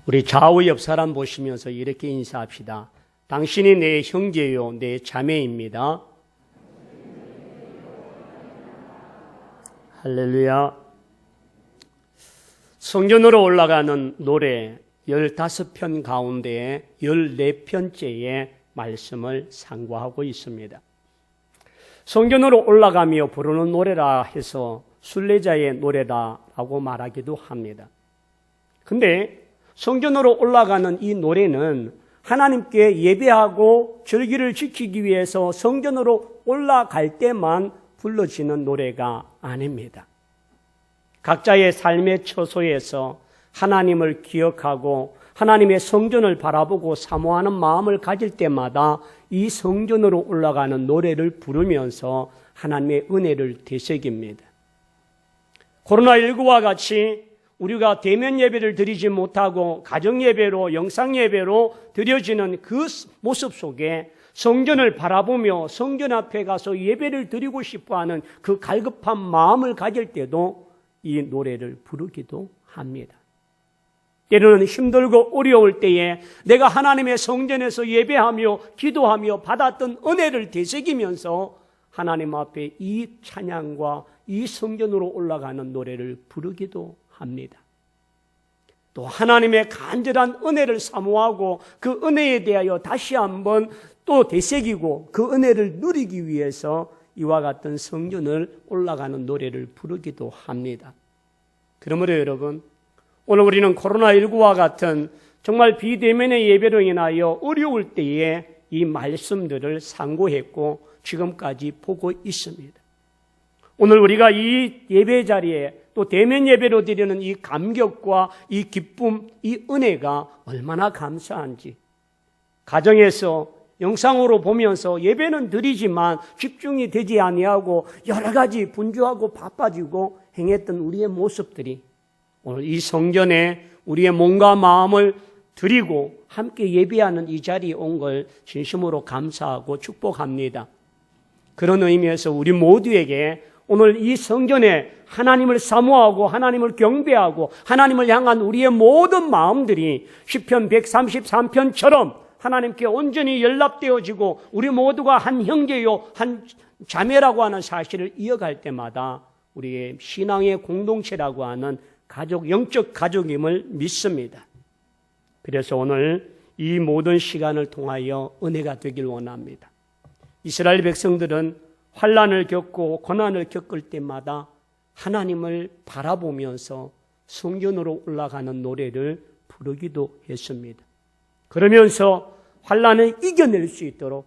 우리 좌우 옆 사람 보시면서 이렇게 인사합시다. 당신이 내 형제요, 내 자매입니다. 할렐루야. 성전으로 올라가는 노래 15편 가운데 14편째의 말씀을 상고하고 있습니다. 성전으로 올라가며 부르는 노래라 해서 순례자의 노래다라고 말하기도 합니다. 근데 성전으로 올라가는 이 노래는 하나님께 예배하고 절기를 지키기 위해서 성전으로 올라갈 때만 불러지는 노래가 아닙니다. 각자의 삶의 처소에서 하나님을 기억하고 하나님의 성전을 바라보고 사모하는 마음을 가질 때마다 이 성전으로 올라가는 노래를 부르면서 하나님의 은혜를 되새깁니다. 코로나19와 같이 우리가 대면 예배를 드리지 못하고 가정 예배로 영상 예배로 드려지는 그 모습 속에 성전을 바라보며 성전 앞에 가서 예배를 드리고 싶어하는 그 갈급한 마음을 가질 때도 이 노래를 부르기도 합니다. 때로는 힘들고 어려울 때에 내가 하나님의 성전에서 예배하며 기도하며 받았던 은혜를 되새기면서 하나님 앞에 이 찬양과 이 성전으로 올라가는 노래를 부르기도 합니다. 또 하나님의 간절한 은혜를 사모하고 그 은혜에 대하여 다시 한번 또 되새기고 그 은혜를 누리기 위해서 이와 같은 성전을 올라가는 노래를 부르기도 합니다. 그러므로 여러분, 오늘 우리는 코로나19와 같은 정말 비대면의 예배로 인하여 어려울 때에 이 말씀들을 상고했고 지금까지 보고 있습니다. 오늘 우리가 이 예배 자리에 또 대면 예배로 드리는 이 감격과 이 기쁨, 이 은혜가 얼마나 감사한지, 가정에서 영상으로 보면서 예배는 드리지만 집중이 되지 아니하고 여러 가지 분주하고 바빠지고 행했던 우리의 모습들이 오늘 이 성전에 우리의 몸과 마음을 드리고 함께 예배하는 이 자리에 온 걸 진심으로 감사하고 축복합니다. 그런 의미에서 우리 모두에게 오늘 이 성전에 하나님을 사모하고 하나님을 경배하고 하나님을 향한 우리의 모든 마음들이 시편 133편처럼 하나님께 온전히 연락되어지고 우리 모두가 한 형제요 한 자매라고 하는 사실을 이어갈 때마다 우리의 신앙의 공동체라고 하는 가족, 영적 가족임을 믿습니다. 그래서 오늘 이 모든 시간을 통하여 은혜가 되길 원합니다. 이스라엘 백성들은 환난을 겪고 고난을 겪을 때마다 하나님을 바라보면서 성전으로 올라가는 노래를 부르기도 했습니다. 그러면서 환난을 이겨낼 수 있도록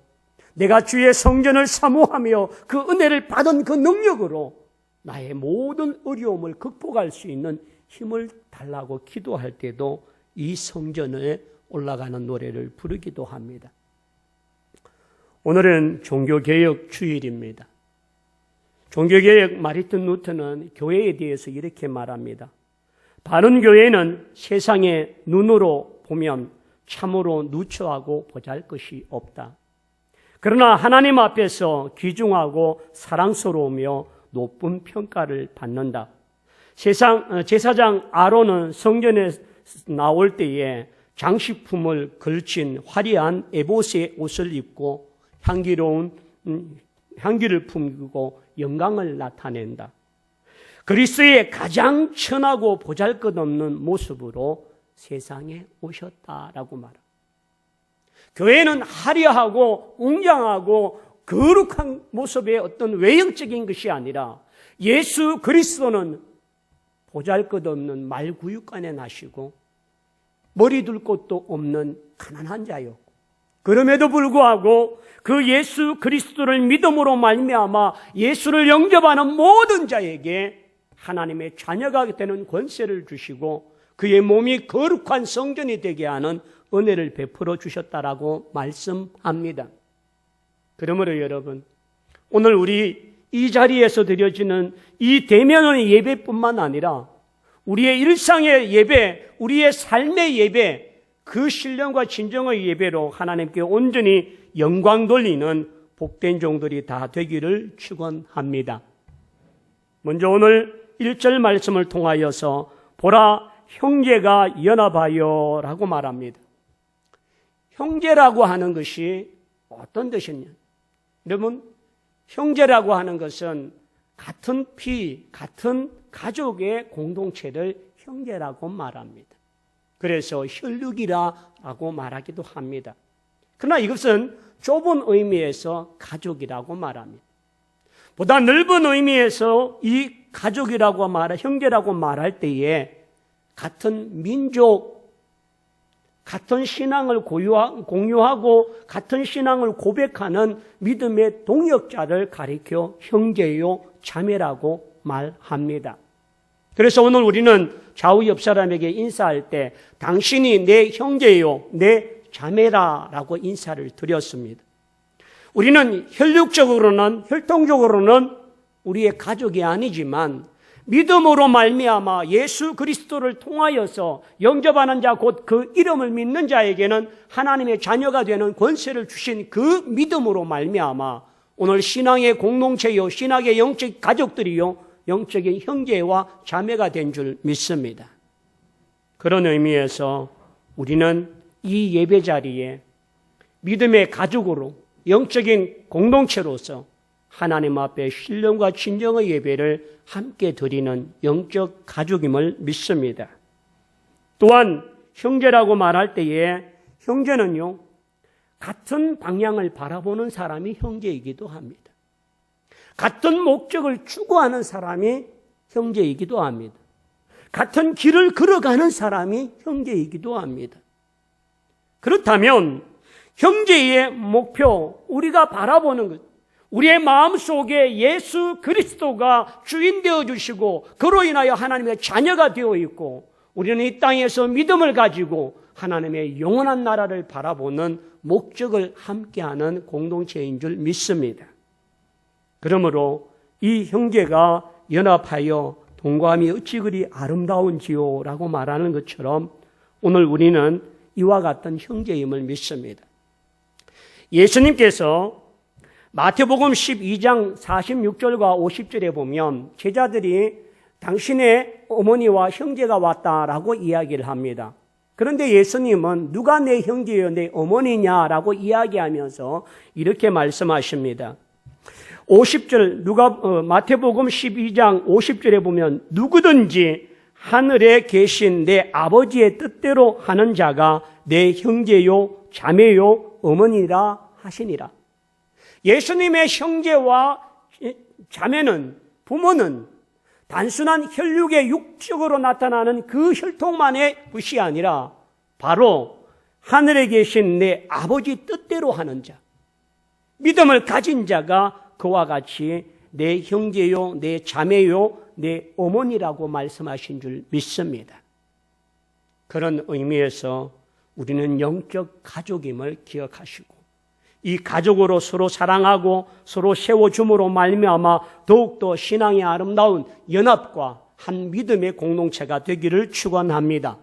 내가 주의 성전을 사모하며 그 은혜를 받은 그 능력으로 나의 모든 어려움을 극복할 수 있는 힘을 달라고 기도할 때도 이 성전에 올라가는 노래를 부르기도 합니다. 오늘은 종교개혁 주일입니다. 종교개혁 마르틴 루터는 교회에 대해서 이렇게 말합니다. 바른 교회는 세상의 눈으로 보면 참으로 누추하고 보잘것이 없다. 그러나 하나님 앞에서 귀중하고 사랑스러우며 높은 평가를 받는다. 제사장 아론은 성전에 나올 때에 장식품을 걸친 화려한 에봇의 옷을 입고 향기를 품고 영광을 나타낸다. 그리스도의 가장 천하고 보잘것없는 모습으로 세상에 오셨다라고 말합니다. 교회는 화려하고 웅장하고 거룩한 모습의 어떤 외형적인 것이 아니라 예수 그리스도는 보잘것없는 말구육간에 나시고 머리 둘 곳도 없는 가난한 자요. 그럼에도 불구하고 그 예수 그리스도를 믿음으로 말미암아 예수를 영접하는 모든 자에게 하나님의 자녀가 되는 권세를 주시고 그의 몸이 거룩한 성전이 되게 하는 은혜를 베풀어 주셨다라고 말씀합니다. 그러므로 여러분, 오늘 우리 이 자리에서 드려지는 이 대면의 예배뿐만 아니라 우리의 일상의 예배, 우리의 삶의 예배, 그 신령과 진정의 예배로 하나님께 온전히 영광 돌리는 복된 종들이 다 되기를 축원합니다. 먼저 오늘 1절 말씀을 통하여서 보라 형제가 연합하여 라고 말합니다. 형제라고 하는 것이 어떤 뜻이냐? 여러분, 형제라고 하는 것은 같은 피, 같은 가족의 공동체를 형제라고 말합니다. 그래서 혈육이라고 말하기도 합니다. 그러나 이것은 좁은 의미에서 가족이라고 말합니다. 보다 넓은 의미에서 이 가족이라고 형제라고 말할 때에 같은 민족, 같은 신앙을 공유하고 같은 신앙을 고백하는 믿음의 동역자를 가리켜 형제요, 자매라고 말합니다. 그래서 오늘 우리는 좌우 옆 사람에게 인사할 때 당신이 내 형제요, 내 자매라라고 인사를 드렸습니다. 우리는 혈육적으로는, 혈통적으로는 우리의 가족이 아니지만 믿음으로 말미암아 예수 그리스도를 통하여서 영접하는 자, 곧 그 이름을 믿는 자에게는 하나님의 자녀가 되는 권세를 주신 그 믿음으로 말미암아 오늘 신앙의 공동체요, 신앙의 영적 가족들이요, 영적인 형제와 자매가 된 줄 믿습니다. 그런 의미에서 우리는 이 예배 자리에 믿음의 가족으로, 영적인 공동체로서 하나님 앞에 신령과 진정의 예배를 함께 드리는 영적 가족임을 믿습니다. 또한 형제라고 말할 때에 형제는요, 같은 방향을 바라보는 사람이 형제이기도 합니다. 같은 목적을 추구하는 사람이 형제이기도 합니다. 같은 길을 걸어가는 사람이 형제이기도 합니다. 그렇다면 형제의 목표, 우리가 바라보는 것, 우리의 마음속에 예수 그리스도가 주인 되어주시고 그로 인하여 하나님의 자녀가 되어 있고 우리는 이 땅에서 믿음을 가지고 하나님의 영원한 나라를 바라보는 목적을 함께하는 공동체인 줄 믿습니다. 그러므로 이 형제가 연합하여 동거함이 어찌 그리 아름다운지요 라고 말하는 것처럼 오늘 우리는 이와 같은 형제임을 믿습니다. 예수님께서 마태복음 12장 46절과 50절에 보면 제자들이 당신의 어머니와 형제가 왔다라고 이야기를 합니다. 그런데 예수님은 누가 내 형제여 내 어머니냐라고 이야기하면서 이렇게 말씀하십니다. 50절 마태복음 12장 50절에 보면 누구든지 하늘에 계신 내 아버지의 뜻대로 하는 자가 내 형제요 자매요 어머니라 하시니라. 예수님의 형제와 자매는, 부모는 단순한 혈육의 육적으로 나타나는 그 혈통만의 것이 아니라 바로 하늘에 계신 내 아버지 뜻대로 하는 자, 믿음을 가진 자가 그와 같이 내 형제요, 내 자매요, 내 어머니라고 말씀하신 줄 믿습니다. 그런 의미에서 우리는 영적 가족임을 기억하시고 이 가족으로 서로 사랑하고 서로 세워줌으로 말미암아 더욱더 신앙의 아름다운 연합과 한 믿음의 공동체가 되기를 축원합니다.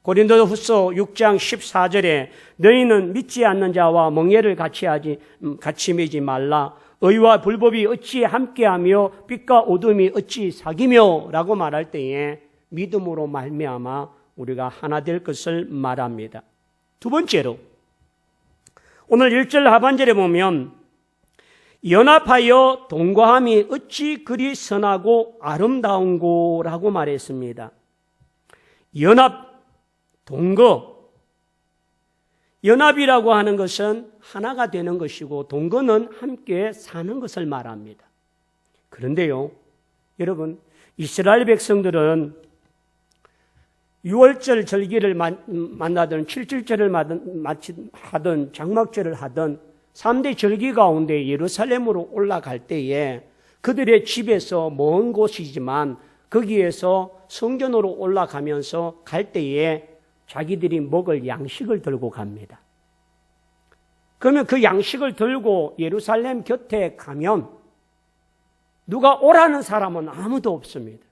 고린도후서 6장 14절에 너희는 믿지 않는 자와 멍에를 같이 매지 말라. 의와 불법이 어찌 함께하며 빛과 어둠이 어찌 사귀며 라고 말할 때에 믿음으로 말미암아 우리가 하나 될 것을 말합니다. 두 번째로 오늘 1절 하반절에 보면 연합하여 동거함이 어찌 그리 선하고 아름다운고 라고 말했습니다. 연합, 동거. 연합이라고 하는 것은 하나가 되는 것이고 동거는 함께 사는 것을 말합니다. 그런데요, 여러분, 이스라엘 백성들은 6월절 절기를 만나든 7절절을 하든 장막절을 하든 3대 절기 가운데 예루살렘으로 올라갈 때에 그들의 집에서 먼 곳이지만 거기에서 성전으로 올라가면서 갈 때에 자기들이 먹을 양식을 들고 갑니다. 그러면 그 양식을 들고 예루살렘 곁에 가면 누가 오라는 사람은 아무도 없습니다.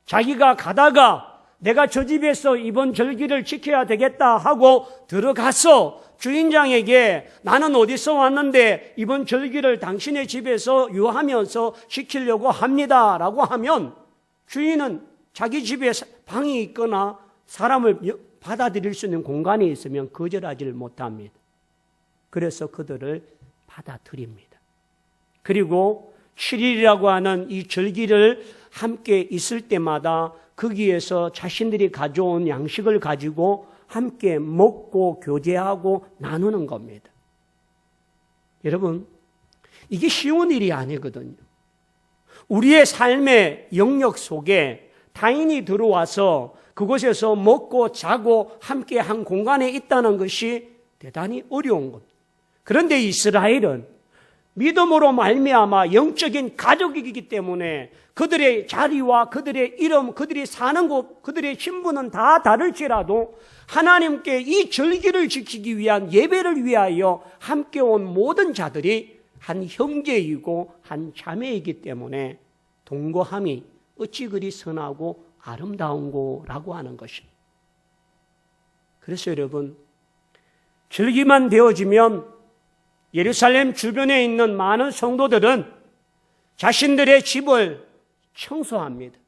자기가 가다가 내가 저 집에서 이번 절기를 지켜야 되겠다 하고 들어가서 주인장에게 나는 어디서 왔는데 이번 절기를 당신의 집에서 유하면서 지키려고 합니다 라고 하면 주인은 자기 집에 방이 있거나 사람을 받아들일 수 있는 공간이 있으면 거절하지를 못합니다. 그래서 그들을 받아들입니다. 그리고 7일이라고 하는 이 절기를 함께 있을 때마다 거기에서 자신들이 가져온 양식을 가지고 함께 먹고 교제하고 나누는 겁니다. 여러분, 이게 쉬운 일이 아니거든요. 우리의 삶의 영역 속에 타인이 들어와서 그곳에서 먹고 자고 함께 한 공간에 있다는 것이 대단히 어려운 겁니다. 그런데 이스라엘은 믿음으로 말미암아 영적인 가족이기 때문에 그들의 자리와 그들의 이름, 그들이 사는 곳, 그들의 신분은 다 다를지라도 하나님께 이 절기를 지키기 위한 예배를 위하여 함께 온 모든 자들이 한 형제이고 한 자매이기 때문에 동거함이 어찌 그리 선하고 아름다운고라고 하는 것입니다. 그래서 여러분, 절기만 되어지면 예루살렘 주변에 있는 많은 성도들은 자신들의 집을 청소합니다.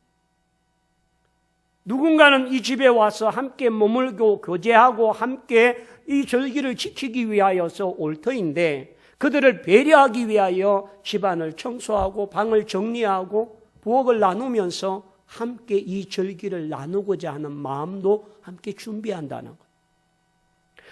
누군가는 이 집에 와서 함께 머물고 교제하고 함께 이 절기를 지키기 위하여서 올 터인데 그들을 배려하기 위하여 집안을 청소하고 방을 정리하고 부엌을 나누면서 함께 이 절기를 나누고자 하는 마음도 함께 준비한다는 것.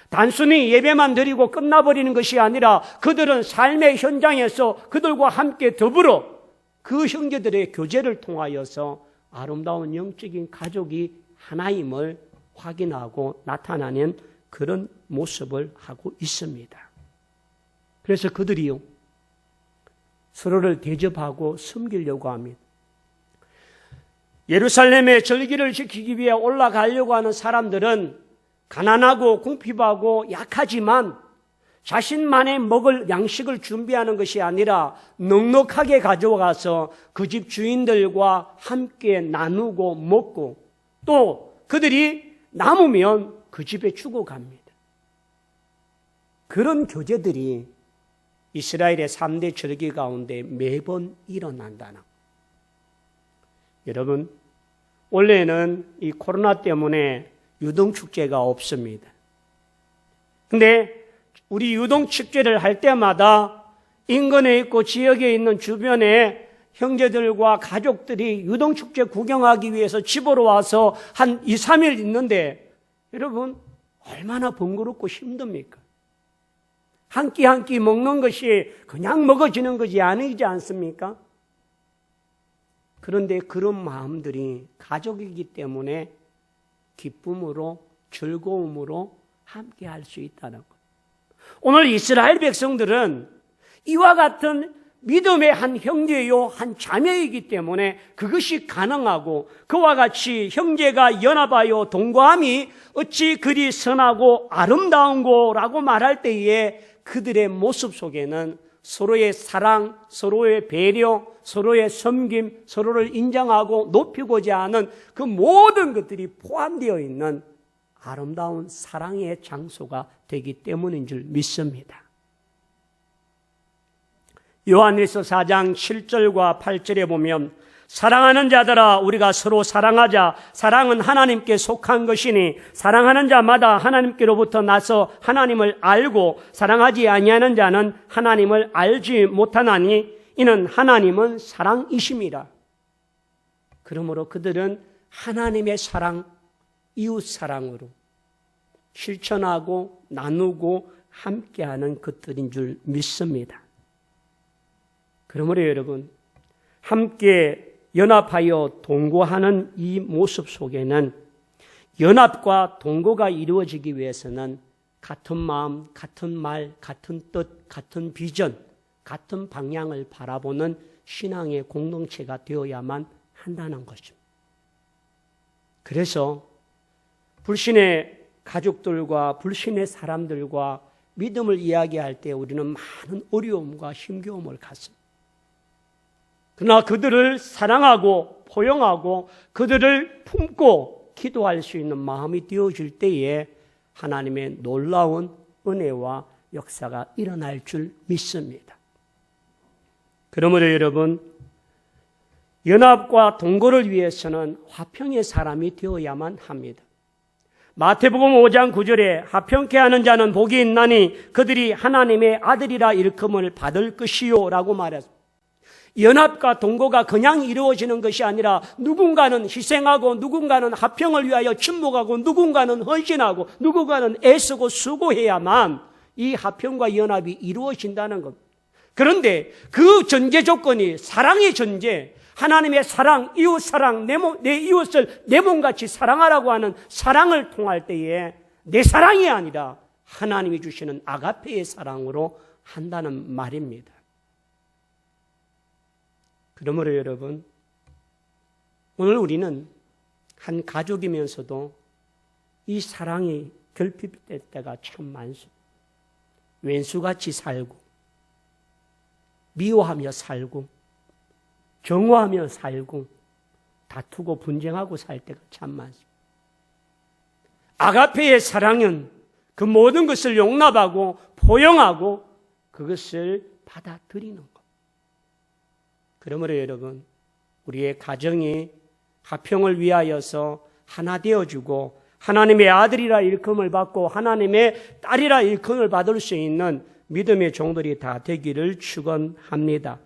단순히 예배만 드리고 끝나버리는 것이 아니라 그들은 삶의 현장에서 그들과 함께 더불어 그 형제들의 교제를 통하여서 아름다운 영적인 가족이 하나임을 확인하고 나타나는 그런 모습을 하고 있습니다. 그래서 그들이요, 서로를 대접하고 섬기려고 합니다. 예루살렘의 절기를 지키기 위해 올라가려고 하는 사람들은 가난하고 궁핍하고 약하지만 자신만의 먹을 양식을 준비하는 것이 아니라 넉넉하게 가져가서 그 집 주인들과 함께 나누고 먹고 또 그들이 남으면 그 집에 주고 갑니다. 그런 교제들이 이스라엘의 3대 절기 가운데 매번 일어난다는 것. 여러분, 원래는 이 코로나 때문에 유동축제가 없습니다. 근데 우리 유동축제를 할 때마다 인근에 있고 지역에 있는 주변에 형제들과 가족들이 유동축제 구경하기 위해서 집으로 와서 한 2, 3일 있는데 여러분 얼마나 번거롭고 힘듭니까? 한 끼 한 끼 먹는 것이 그냥 먹어지는 것이 아니지 않습니까? 그런데 그런 마음들이 가족이기 때문에 기쁨으로 즐거움으로 함께 할 수 있다는 것. 오늘 이스라엘 백성들은 이와 같은 믿음의 한 형제요 한 자매이기 때문에 그것이 가능하고 그와 같이 형제가 연합하여 동거함이 어찌 그리 선하고 아름다운고라고 말할 때에 그들의 모습 속에는 서로의 사랑, 서로의 배려, 서로의 섬김, 서로를 인정하고 높이고자 하는 그 모든 것들이 포함되어 있는 아름다운 사랑의 장소가 되기 때문인 줄 믿습니다. 요한일서 4장 7절과 8절에 보면 사랑하는 자들아 우리가 서로 사랑하자. 사랑은 하나님께 속한 것이니 사랑하는 자마다 하나님께로부터 나서 하나님을 알고 사랑하지 아니하는 자는 하나님을 알지 못하나니 이는 하나님은 사랑이심이라. 그러므로 그들은 하나님의 사랑, 이웃 사랑으로 실천하고 나누고 함께하는 것들인 줄 믿습니다. 그러므로 여러분, 함께 연합하여 동거하는 이 모습 속에는 연합과 동거가 이루어지기 위해서는 같은 마음, 같은 말, 같은 뜻, 같은 비전, 같은 방향을 바라보는 신앙의 공동체가 되어야만 한다는 것입니다. 그래서 불신의 가족들과 불신의 사람들과 믿음을 이야기할 때 우리는 많은 어려움과 힘겨움을 갖습니다. 그러나 그들을 사랑하고 포용하고 그들을 품고 기도할 수 있는 마음이 되어질 때에 하나님의 놀라운 은혜와 역사가 일어날 줄 믿습니다. 그러므로 여러분, 연합과 동거를 위해서는 화평의 사람이 되어야만 합니다. 마태복음 5장 9절에 화평케 하는 자는 복이 있나니 그들이 하나님의 아들이라 일컬음을 받을 것이요 라고 말했습니다. 연합과 동거가 그냥 이루어지는 것이 아니라 누군가는 희생하고 누군가는 화평을 위하여 침묵하고 누군가는 헌신하고 누군가는 애쓰고 수고해야만 이 화평과 연합이 이루어진다는 것. 그런데 그 전제 조건이 사랑의 전제, 하나님의 사랑, 이웃 사랑, 내 이웃을 내 몸같이 사랑하라고 하는 사랑을 통할 때에 내 사랑이 아니라 하나님이 주시는 아가페의 사랑으로 한다는 말입니다. 그러므로 여러분, 오늘 우리는 한 가족이면서도 이 사랑이 결핍될 때가 참 많습니다. 왼수같이 살고 미워하며 살고 정오하며 살고 다투고 분쟁하고 살 때가 참 많습니다. 아가페의 사랑은 그 모든 것을 용납하고 포용하고 그것을 받아들이는 것. 그러므로 여러분, 우리의 가정이 화평을 위하여서 하나 되어주고 하나님의 아들이라 일컬음을 받고 하나님의 딸이라 일컬음을 받을 수 있는 믿음의 종들이 다 되기를 축원합니다.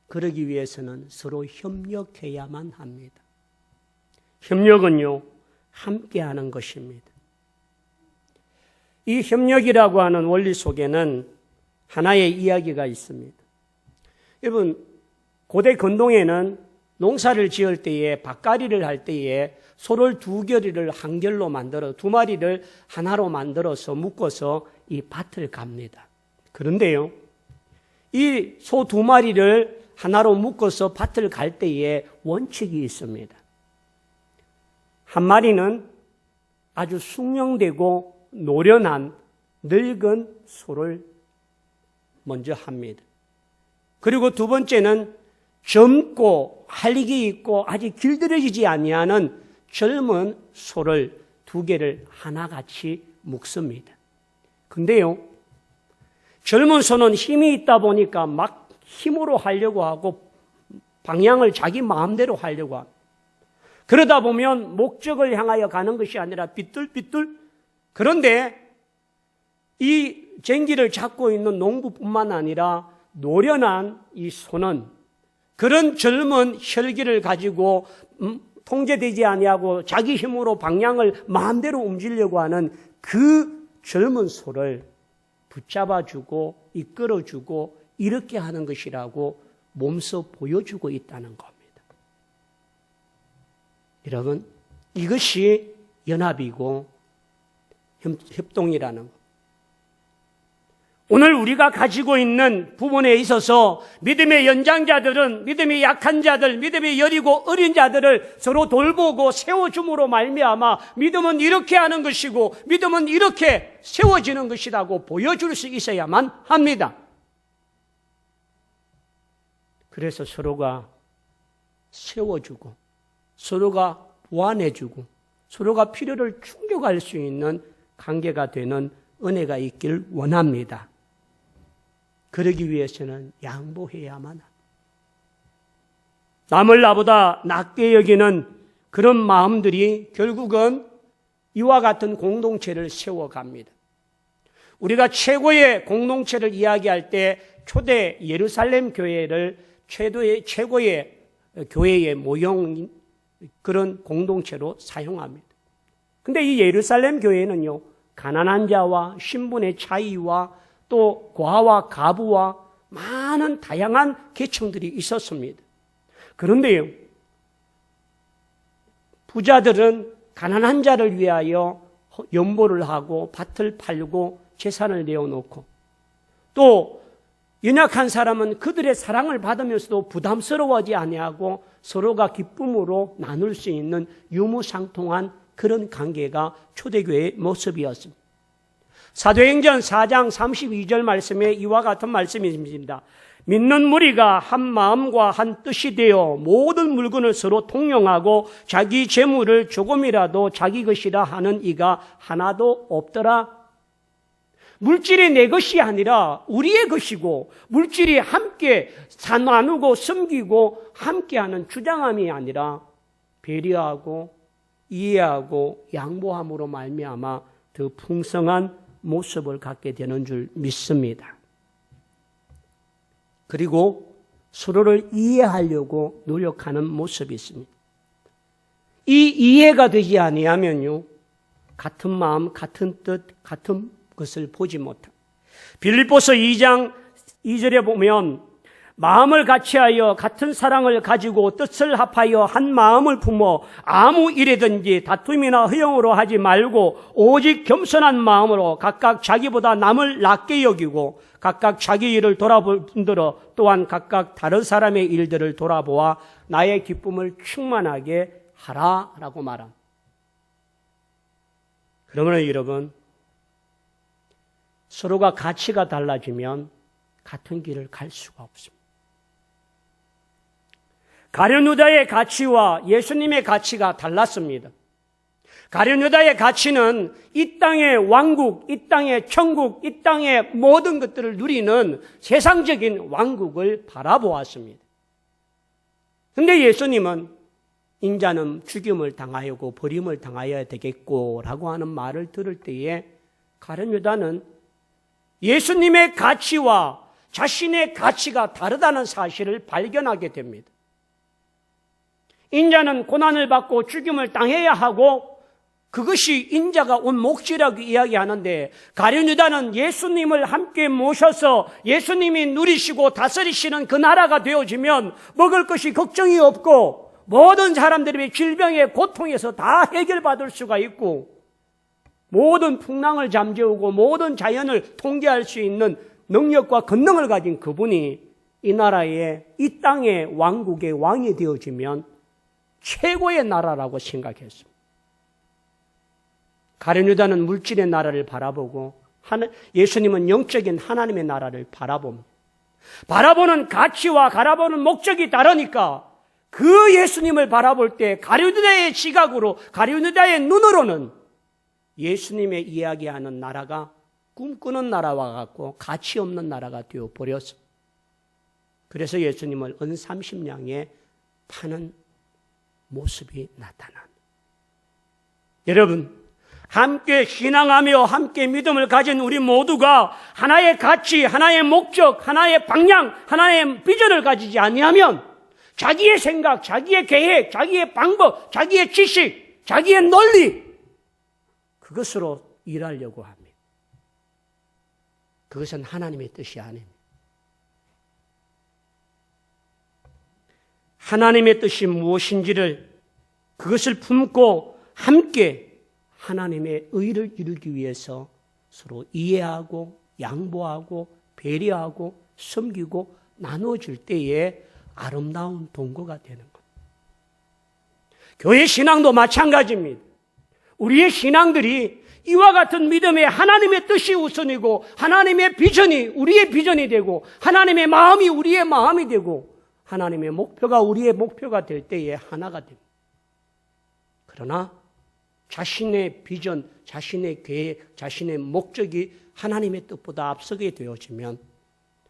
그러기 위해서는 서로 협력해야만 합니다. 협력은요, 함께하는 것입니다. 이 협력이라고 하는 원리 속에는 하나의 이야기가 있습니다. 여러분, 고대 근동에는 농사를 지을 때에 밭갈이를 할 때에 소를 두 결을 한 결로 만들어 두 마리를 하나로 만들어서 묶어서 이 밭을 갑니다. 그런데요, 이 소 두 마리를 하나로 묶어서 밭을 갈 때에 원칙이 있습니다. 한 마리는 아주 숙련되고 노련한 늙은 소를 먼저 합니다. 그리고 두 번째는 젊고 활력이 있고 아직 길들여지지 아니하는 젊은 소를 두 개를 하나같이 묶습니다. 근데요, 젊은 소는 힘이 있다 보니까 막 힘으로 하려고 하고 방향을 자기 마음대로 하려고 합니다. 그러다 보면 목적을 향하여 가는 것이 아니라 삐뚤삐뚤. 그런데 이 쟁기를 잡고 있는 농부뿐만 아니라 노련한 이 소는 그런 젊은 혈기를 가지고 통제되지 아니하고 자기 힘으로 방향을 마음대로 움직이려고 하는 그 젊은 소를 붙잡아주고 이끌어주고 이렇게 하는 것이라고 몸소 보여주고 있다는 겁니다. 여러분, 이것이 연합이고 협동이라는 것. 오늘 우리가 가지고 있는 부분에 있어서 믿음의 연장자들은 믿음이 약한 자들, 믿음이 여리고 어린 자들을 서로 돌보고 세워줌으로 말미암아 믿음은 이렇게 하는 것이고 믿음은 이렇게 세워지는 것이라고 보여줄 수 있어야만 합니다. 그래서 서로가 세워주고 서로가 보완해주고 서로가 필요를 충족할 수 있는 관계가 되는 은혜가 있길 원합니다. 그러기 위해서는 양보해야만 합니다. 남을 나보다 낮게 여기는 그런 마음들이 결국은 이와 같은 공동체를 세워갑니다. 우리가 최고의 공동체를 이야기할 때 초대 예루살렘 교회를 최고의 교회의 모형인 그런 공동체로 사용합니다. 근데 이 예루살렘 교회는요, 가난한 자와 신분의 차이와 또 과와 가부와 많은 다양한 계층들이 있었습니다. 그런데요, 부자들은 가난한 자를 위하여 연보를 하고 밭을 팔고 재산을 내어놓고 또 연약한 사람은 그들의 사랑을 받으면서도 부담스러워하지 아니하고 서로가 기쁨으로 나눌 수 있는 유무상통한 그런 관계가 초대교회의 모습이었습니다. 사도행전 4장 32절 말씀에 이와 같은 말씀이 있습니다. 믿는 무리가 한 마음과 한 뜻이 되어 모든 물건을 서로 통용하고 자기 재물을 조금이라도 자기 것이라 하는 이가 하나도 없더라. 물질이 내 것이 아니라 우리의 것이고, 물질이 함께 나누고 섬기고 함께하는 주장함이 아니라 배려하고 이해하고 양보함으로 말미암아 더 풍성한 모습을 갖게 되는 줄 믿습니다. 그리고 서로를 이해하려고 노력하는 모습이 있습니다. 이 이해가 되지 아니하면요, 같은 마음, 같은 뜻, 같은 것을 보지 못합니다. 빌립보서 2장 2절에 보면 마음을 같이하여 같은 사랑을 가지고 뜻을 합하여 한 마음을 품어 아무 일이든지 다툼이나 허영으로 하지 말고 오직 겸손한 마음으로 각각 자기보다 남을 낮게 여기고 각각 자기 일을 돌아볼 뿐더러 또한 각각 다른 사람의 일들을 돌아보아 나의 기쁨을 충만하게 하라라고 말합니다. 그러면 여러분, 서로가 가치가 달라지면 같은 길을 갈 수가 없습니다. 가룟 유다의 가치와 예수님의 가치가 달랐습니다. 가룟 유다의 가치는 이 땅의 왕국, 이 땅의 천국, 이 땅의 모든 것들을 누리는 세상적인 왕국을 바라보았습니다. 그런데 예수님은 인자는 죽임을 당하여고 버림을 당하여야 되겠고 라고 하는 말을 들을 때에 가룟 유다는 예수님의 가치와 자신의 가치가 다르다는 사실을 발견하게 됩니다. 인자는 고난을 받고 죽임을 당해야 하고 그것이 인자가 온 몫이라고 이야기하는데, 가룟 유다는 예수님을 함께 모셔서 예수님이 누리시고 다스리시는 그 나라가 되어지면 먹을 것이 걱정이 없고 모든 사람들이 질병의 고통에서 다 해결받을 수가 있고 모든 풍랑을 잠재우고 모든 자연을 통제할 수 있는 능력과 권능을 가진 그분이 이 나라의, 이 땅의 왕국의 왕이 되어지면 최고의 나라라고 생각했습니다. 가룟 유다는 물질의 나라를 바라보고 예수님은 영적인 하나님의 나라를 바라봅니다. 바라보는 가치와 바라보는 목적이 다르니까 그 예수님을 바라볼 때 가룟 유다의 시각으로, 가룟 유다의 눈으로는 예수님의 이야기하는 나라가 꿈꾸는 나라와 같고 가치 없는 나라가 되어버렸습니다. 그래서 예수님을 은 30냥에 파는 모습이 나타납니다. 여러분, 함께 신앙하며 함께 믿음을 가진 우리 모두가 하나의 가치, 하나의 목적, 하나의 방향, 하나의 비전을 가지지 아니하면 자기의 생각, 자기의 계획, 자기의 방법, 자기의 지식, 자기의 논리, 그것으로 일하려고 합니다. 그것은 하나님의 뜻이 아닙니다. 하나님의 뜻이 무엇인지를, 그것을 품고 함께 하나님의 의를 이루기 위해서 서로 이해하고 양보하고 배려하고 섬기고 나눠줄 때에 아름다운 동거가 되는 것. 교회 신앙도 마찬가지입니다. 우리의 신앙들이 이와 같은 믿음에 하나님의 뜻이 우선이고 하나님의 비전이 우리의 비전이 되고 하나님의 마음이 우리의 마음이 되고 하나님의 목표가 우리의 목표가 될 때에 하나가 됩니다. 그러나 자신의 비전, 자신의 계획, 자신의 목적이 하나님의 뜻보다 앞서게 되어지면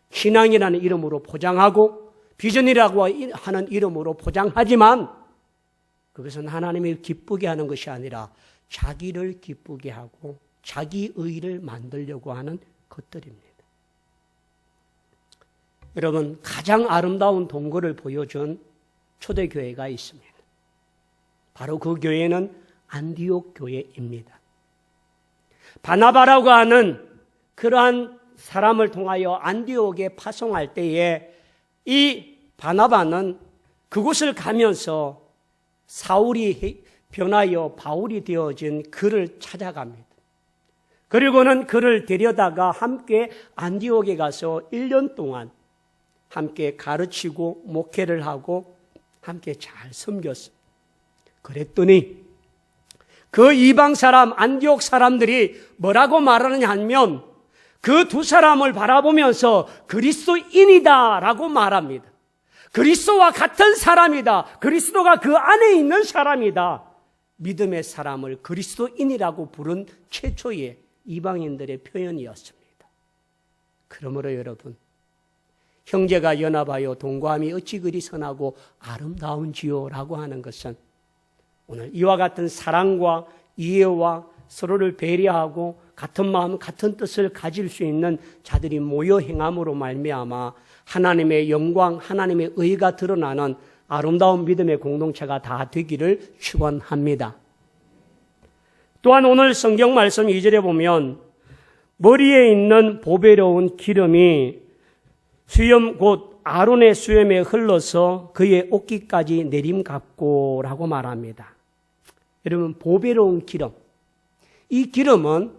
신앙이라는 이름으로 포장하고 비전이라고 하는 이름으로 포장하지만 그것은 하나님을 기쁘게 하는 것이 아니라 자기를 기쁘게 하고 자기 의를 만들려고 하는 것들입니다. 여러분, 가장 아름다운 동거를 보여준 초대교회가 있습니다. 바로 그 교회는 안디옥 교회입니다. 바나바라고 하는 그러한 사람을 통하여 안디옥에 파송할 때에 이 바나바는 그곳을 가면서 사울이 변하여 바울이 되어진 그를 찾아갑니다. 그리고는 그를 데려다가 함께 안디옥에 가서 1년 동안 함께 가르치고 목회를 하고 함께 잘 섬겼습니다. 그랬더니 그 이방 사람, 안디옥 사람들이 뭐라고 말하느냐 하면 그 두 사람을 바라보면서 그리스도인이다라고 말합니다. 그리스도와 같은 사람이다. 그리스도가 그 안에 있는 사람이다. 믿음의 사람을 그리스도인이라고 부른 최초의 이방인들의 표현이었습니다. 그러므로 여러분, 형제가 연합하여 동거함이 어찌 그리 선하고 아름다운지요 라고 하는 것은 오늘 이와 같은 사랑과 이해와 서로를 배려하고 같은 마음 같은 뜻을 가질 수 있는 자들이 모여 행함으로 말미암아 하나님의 영광, 하나님의 의가 드러나는 아름다운 믿음의 공동체가 다 되기를 축원합니다. 또한 오늘 성경 말씀 2절에 보면 머리에 있는 보배로운 기름이 수염 곧 아론의 수염에 흘러서 그의 옷깃까지 내림갑고라고 말합니다. 여러분, 보배로운 기름, 이 기름은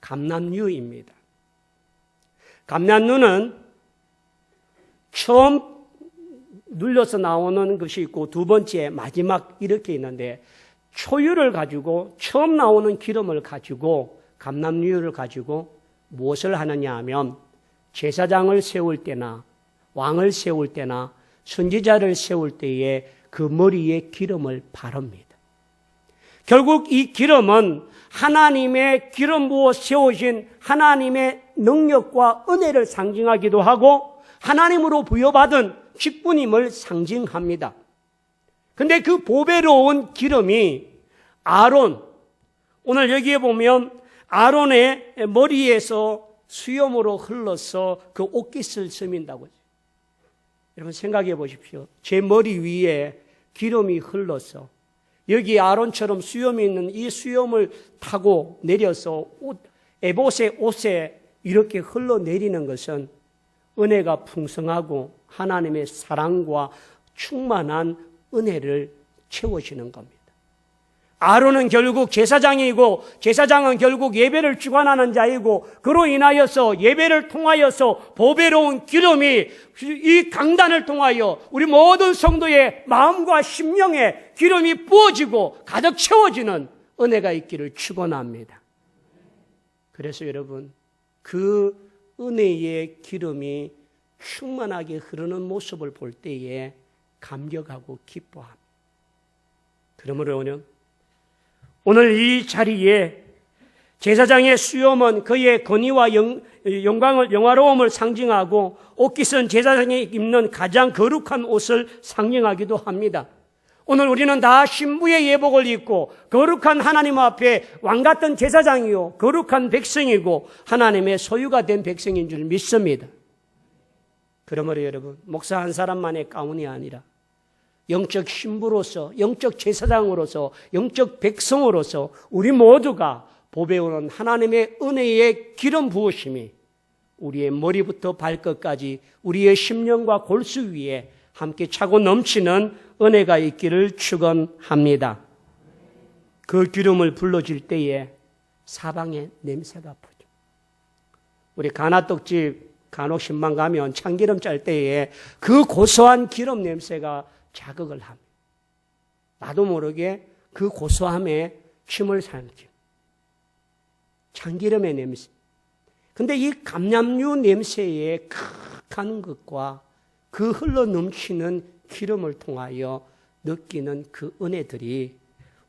감람유입니다. 감람유는 처음 눌려서 나오는 것이 있고 두 번째 마지막 이렇게 있는데, 초유를 가지고 처음 나오는 기름을 가지고 감람유를 가지고 무엇을 하느냐 하면 제사장을 세울 때나 왕을 세울 때나 선지자를 세울 때에 그 머리에 기름을 바릅니다. 결국 이 기름은 하나님의 기름 부어 세우신 하나님의 능력과 은혜를 상징하기도 하고 하나님으로 부여받은 직분임을 상징합니다. 근데 그 보배로운 기름이 아론, 오늘 여기에 보면 아론의 머리에서 수염으로 흘러서 그 옷깃을 스민다고. 여러분 생각해 보십시오. 제 머리 위에 기름이 흘러서 여기 아론처럼 수염이 있는 이 수염을 타고 내려서 에봇의 옷에 이렇게 흘러내리는 것은 은혜가 풍성하고 하나님의 사랑과 충만한 은혜를 채워주는 겁니다. 아론은 결국 제사장이고 제사장은 결국 예배를 주관하는 자이고 그로 인하여서 예배를 통하여서 보배로운 기름이 이 강단을 통하여 우리 모든 성도의 마음과 심령에 기름이 부어지고 가득 채워지는 은혜가 있기를 축원합니다. 그래서 여러분, 그 은혜의 기름이 충만하게 흐르는 모습을 볼 때에 감격하고 기뻐합니다. 그러므로 오늘 이 자리에 제사장의 수염은 그의 권위와 영광을, 영화로움을 상징하고 옷깃은 제사장이 입는 가장 거룩한 옷을 상징하기도 합니다. 오늘 우리는 다 신부의 예복을 입고 거룩한 하나님 앞에 왕같은 제사장이요 거룩한 백성이고 하나님의 소유가 된 백성인 줄 믿습니다. 그러므로 여러분, 목사 한 사람만의 가문이 아니라 영적 신부로서, 영적 제사장으로서, 영적 백성으로서 우리 모두가 보배로운 하나님의 은혜의 기름 부으심이 우리의 머리부터 발끝까지 우리의 심령과 골수 위에 함께 차고 넘치는 은혜가 있기를 축원합니다. 그 기름을 불러줄 때에 사방에 냄새가 퍼져. 우리 가나떡집 간혹 신방 가면 참기름 짤 때에 그 고소한 기름 냄새가 자극을 합니다. 나도 모르게 그 고소함에 침을 삼키고 참기름의 냄새. 근데 이 감람유 냄새의 극한 것과 그 흘러 넘치는 기름을 통하여 느끼는 그 은혜들이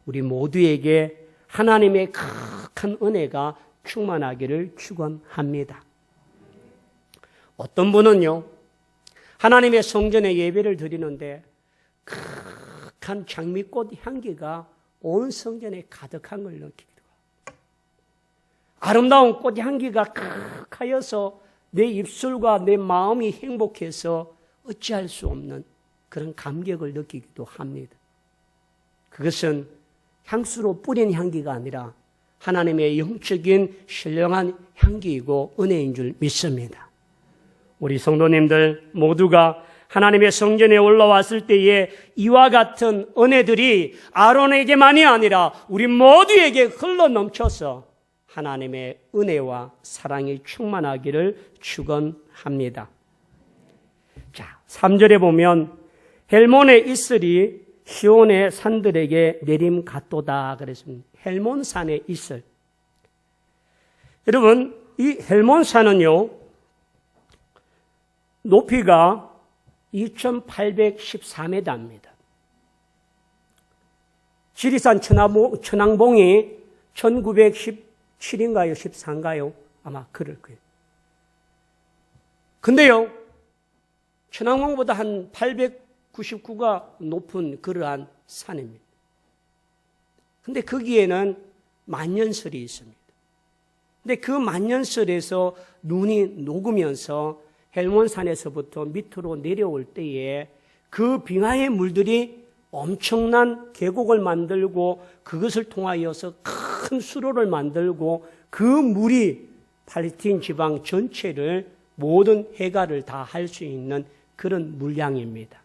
우리 모두에게 하나님의 극한 은혜가 충만하기를 축원합니다. 어떤 분은요, 하나님의 성전에 예배를 드리는데 극한 장미꽃 향기가 온 성전에 가득한 걸 느끼기도 하고, 아름다운 꽃 향기가 극하여서 내 입술과 내 마음이 행복해서 어찌할 수 없는 그런 감격을 느끼기도 합니다. 그것은 향수로 뿌린 향기가 아니라 하나님의 영적인 신령한 향기이고 은혜인 줄 믿습니다. 우리 성도님들 모두가 하나님의 성전에 올라왔을 때에 이와 같은 은혜들이 아론에게만이 아니라 우리 모두에게 흘러 넘쳐서 하나님의 은혜와 사랑이 충만하기를 축원합니다. 자, 3절에 보면 헬몬의 이슬이 시온의 산들에게 내림 같도다 그랬습니다. 헬몬산의 이슬. 여러분, 이 헬몬산은요, 높이가 2814m입니다. 지리산 천왕봉이 1917인가요? 14인가요? 아마 그럴 거예요. 근데요, 천왕봉보다 한 899가 높은 그러한 산입니다. 근데 거기에는 만년설이 있습니다. 근데 그 만년설에서 눈이 녹으면서 헬몬산에서부터 밑으로 내려올 때에 그 빙하의 물들이 엄청난 계곡을 만들고 그것을 통하여서 큰 수로를 만들고 그 물이 팔레스타인 지방 전체를 모든 해가를 다 할 수 있는 그런 물량입니다.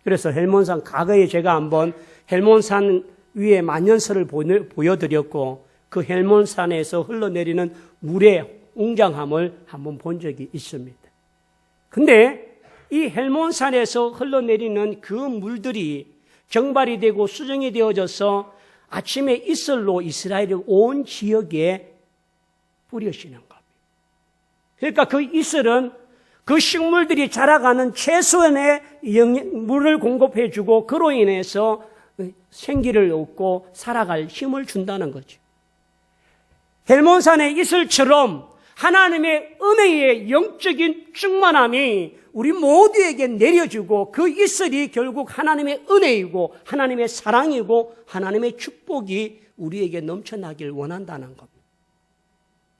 그래서 헬몬산, 과거에 제가 한번 헬몬산 위에 만년설을 보여드렸고 그 헬몬산에서 흘러내리는 물의 웅장함을 한번 본 적이 있습니다. 근데 이 헬몬산에서 흘러내리는 그 물들이 정발이 되고 수정이 되어져서 아침에 이슬로 이스라엘의 온 지역에 뿌려지는 겁니다. 그러니까 그 이슬은 그 식물들이 자라가는 최소한의 물을 공급해주고 그로 인해서 생기를 얻고 살아갈 힘을 준다는 거죠. 헬몬산의 이슬처럼 하나님의 은혜의 영적인 충만함이 우리 모두에게 내려주고 그 이슬이 결국 하나님의 은혜이고 하나님의 사랑이고 하나님의 축복이 우리에게 넘쳐나길 원한다는 겁니다.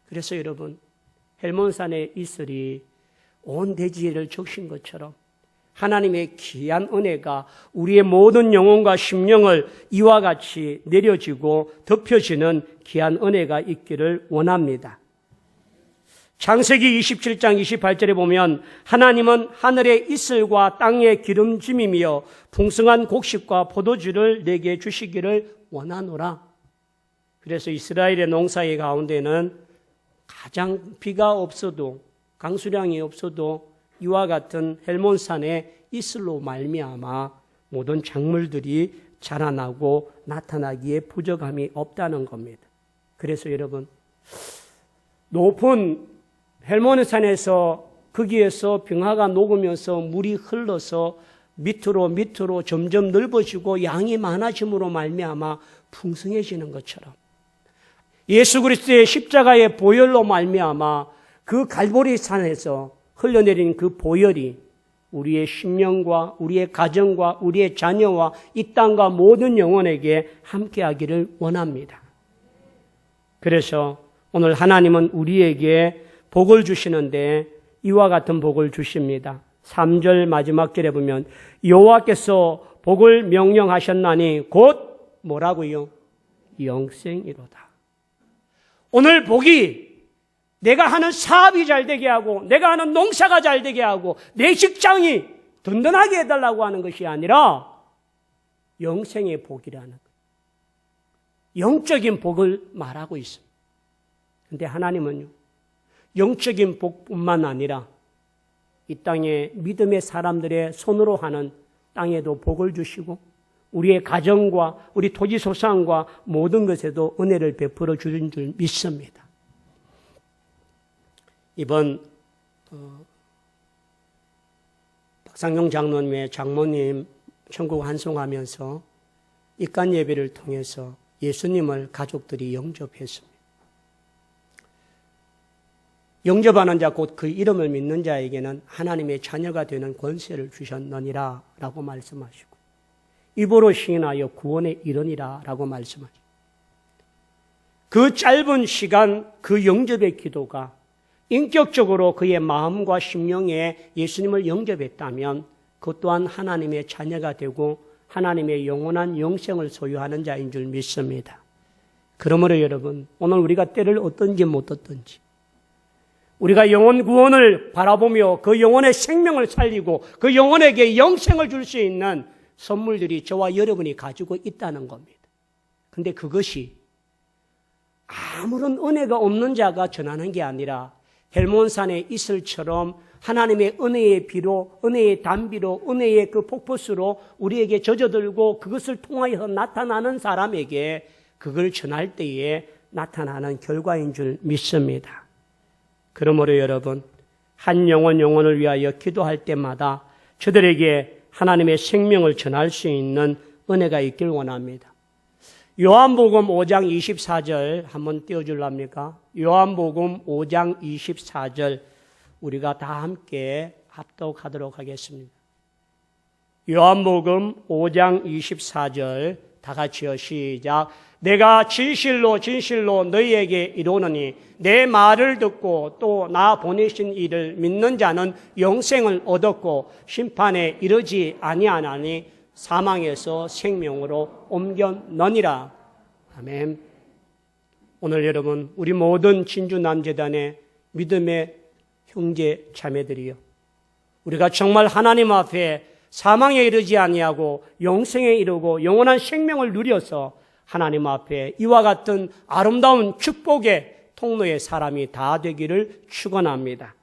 그래서 여러분, 헬몬산의 이슬이 온 대지를 적신 것처럼 하나님의 귀한 은혜가 우리의 모든 영혼과 심령을 이와 같이 내려지고 덮여지는 귀한 은혜가 있기를 원합니다. 창세기 27장 28절에 보면 하나님은 하늘의 이슬과 땅의 기름짐이며 풍성한 곡식과 포도주를 내게 주시기를 원하노라. 그래서 이스라엘의 농사의 가운데는 가장 비가 없어도 강수량이 없어도 이와 같은 헬몬산의 이슬로 말미암아 모든 작물들이 자라나고 나타나기에 부족함이 없다는 겁니다. 그래서 여러분, 높은 헬몬산에서 거기에서 빙하가 녹으면서 물이 흘러서 밑으로 점점 넓어지고 양이 많아짐으로 말미암아 풍성해지는 것처럼 예수 그리스도의 십자가의 보혈로 말미암아 그 갈보리 산에서 흘러내린 그 보혈이 우리의 심령과 우리의 가정과 우리의 자녀와 이 땅과 모든 영혼에게 함께하기를 원합니다. 그래서 오늘 하나님은 우리에게 복을 주시는데 이와 같은 복을 주십니다. 3절 마지막 절에 보면 여호와께서 복을 명령하셨나니 곧 뭐라고요? 영생이로다. 오늘 복이 내가 하는 사업이 잘 되게 하고 내가 하는 농사가 잘 되게 하고 내 직장이 든든하게 해달라고 하는 것이 아니라 영생의 복이라는 거예요. 영적인 복을 말하고 있습니다. 그런데 하나님은요, 영적인 복뿐만 아니라 이 땅에 믿음의 사람들의 손으로 하는 땅에도 복을 주시고 우리의 가정과 우리 토지 소산과 모든 것에도 은혜를 베풀어 주는 줄 믿습니다. 이번 박상용 장로님의 장모님 천국 환송하면서 입간 예배를 통해서 예수님을 가족들이 영접했습니다. 영접하는 자 곧 그 이름을 믿는 자에게는 하나님의 자녀가 되는 권세를 주셨느니라 라고 말씀하시고 입으로 시인하여 구원에 이르니라 라고 말씀하시고 그 짧은 시간 그 영접의 기도가 인격적으로 그의 마음과 심령에 예수님을 영접했다면 그것 또한 하나님의 자녀가 되고 하나님의 영원한 영생을 소유하는 자인 줄 믿습니다. 그러므로 여러분, 오늘 우리가 때를 얻든지 못 얻든지 우리가 영혼 구원을 바라보며 그 영혼의 생명을 살리고 그 영혼에게 영생을 줄 수 있는 선물들이 저와 여러분이 가지고 있다는 겁니다. 그런데 그것이 아무런 은혜가 없는 자가 전하는 게 아니라 헬몬산의 이슬처럼 하나님의 은혜의 비로, 은혜의 단비로, 은혜의 그 폭포수로 우리에게 젖어들고 그것을 통하여 나타나는 사람에게 그걸 전할 때에 나타나는 결과인 줄 믿습니다. 그러므로 여러분, 한 영혼을 위하여 기도할 때마다 저들에게 하나님의 생명을 전할 수 있는 은혜가 있길 원합니다. 요한복음 5장 24절 한번 띄워줄랍니까? 요한복음 5장 24절 우리가 다 함께 합독하도록 하겠습니다. 요한복음 5장 24절 다 같이요. 시작. 내가 진실로 진실로 너희에게 이르노니 내 말을 듣고 또 나 보내신 이를 믿는 자는 영생을 얻었고 심판에 이르지 아니하나니 사망에서 생명으로 옮겼느니라. 아멘. 오늘 여러분 우리 모든 진주남재단의 믿음의 형제 자매들이요, 우리가 정말 하나님 앞에 사망에 이르지 아니하고 영생에 이르고 영원한 생명을 누려서 하나님 앞에 이와 같은 아름다운 축복의 통로의 사람이 다 되기를 축원합니다.